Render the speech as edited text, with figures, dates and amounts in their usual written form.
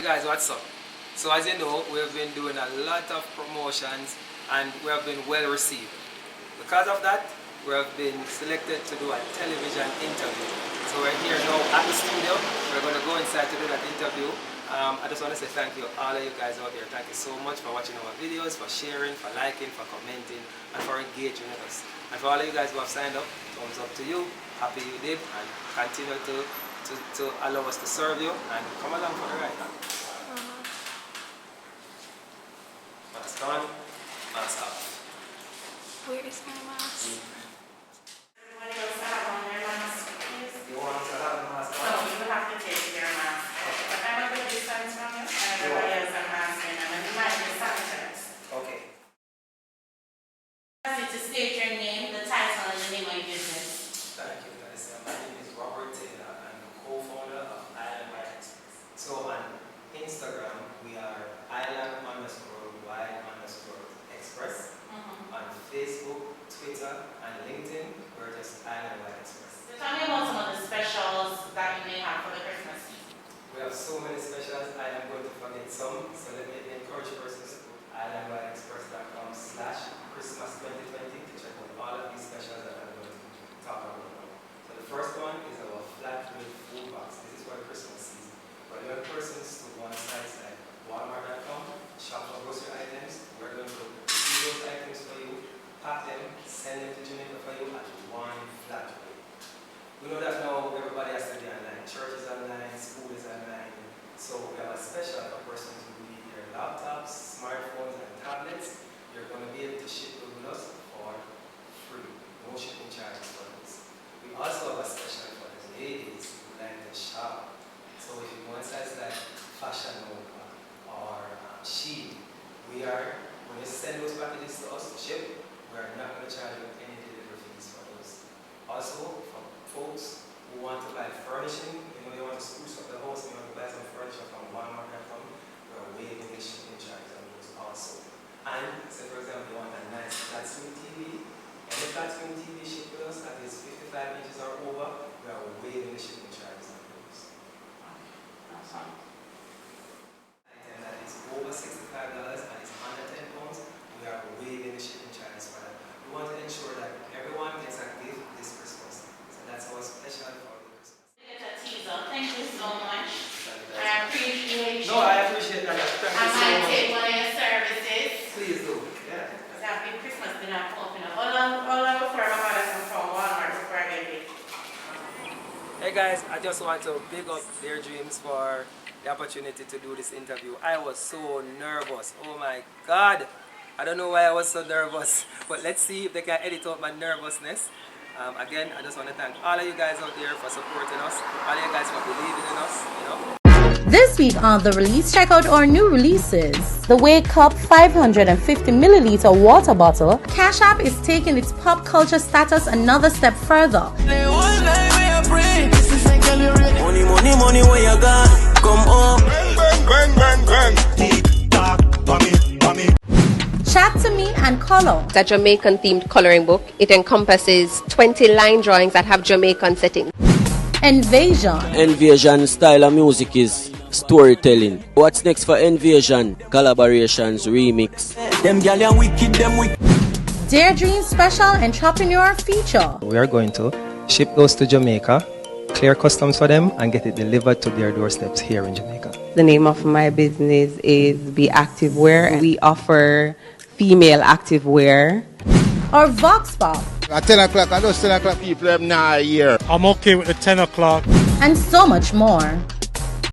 Guys, what's up? So as you know, we have been doing a lot of promotions and we have been well received. Because of that, we have been selected to do a television interview. So we're here now at the studio. We're going to go inside to do that interview. I just want to say thank you all of you guys out there. Thank you so much for watching our videos, for sharing, for liking, for commenting, and for engaging with us. And for all of you guys who have signed up, thumbs up to you. Happy you did, and continue to allow us to serve you and come along for the ride. Mask on, mask off. Where is my mask? Everybody else have on their mask, please? You want to have the mask on? No, you have to take your mask. But I'm a good distance from you, and everybody else are masking, and then you might be sanitized. Okay. I ask you to state your name, the title, and the name of your business. Thank you guys. My name is Robert Taylor. I'm the co-founder of Islandwide. So on Instagram, we are Island_Wide_Express. On Facebook, Twitter, and LinkedIn, we're just Islandwide Express. So tell me about some of the specials that you may have for the Christmas season. We have so many specials, I am going to forget some, so let me encourage persons to go to islandwideexpress.com/Christmas2020 to check out all of these specials that I'm going to talk about now. So the first one is our flat rate food box. This is for the Christmas season. For young persons to go on sites like Walmart.com, shop for grocery items, we're going to receive those items for you, pack them, send them to Jamaica for you at one flat rate. We know that now everybody has to be online. Church is online, school is online. So we have a special for persons who need their laptops, smartphones, and tablets. You're going to be able to ship those with us for free. No shipping charges for this. We also have a special for the ladies who like to shop. So if you want sites like Fashion Nova or Shein, when you send those packages to us to ship, we are not going to charge you any delivery fees for those. Also, for folks who want to buy furnishing, they want to spruce up the house, they want to buy some furniture from Walmart.com, we are waiving the shipping charges on those also. And, say for example, you want a nice flat screen TV, any flat screen TV shipped with us that is 55 inches or over, we are waiving the shipping charges on those. Awesome. Item that is over $65 and is under £10, we are waiving the shipping charges for that. We want to ensure that everyone gets a gift this Christmas. So that's our special for the Christmas. Get a teaser. Thank you so much. I appreciate you. No, I appreciate that. Thank you I so might much. take one of your services. Please do. Yeah. Because happy Christmas dinner open up. All on before my mother comes from Walmart before I get it. Hey guys, I just want to big up their dreams for the opportunity to do this interview. I was so nervous. Oh my God. I don't know why I was so nervous, but let's see if they can edit out my nervousness. Again, I just want to thank all of you guys out there for supporting us, all of you guys for believing in us, you know. This week on The Release, check out our new releases. The Wake Up 550ml water bottle. Cash App is taking its pop culture status another step further. Money, where you got? Come on. Chat to Me and Color. It's a Jamaican themed coloring book. It encompasses 20 line drawings that have Jamaican settings. Invasion. Invasion style of music is storytelling. What's next for Invasion? Collaborations, remix. Them galleon wicked, them wicked. Daredream Special Entrepreneur Feature. We are going to ship those to Jamaica, clear customs for them, and get it delivered to their doorsteps here in Jamaica. The name of my business is Be Activewear. We offer female activewear. Or Vox Pop. At 10 o'clock, I know 10 o'clock people have now here. I'm okay with the 10 o'clock. And so much more.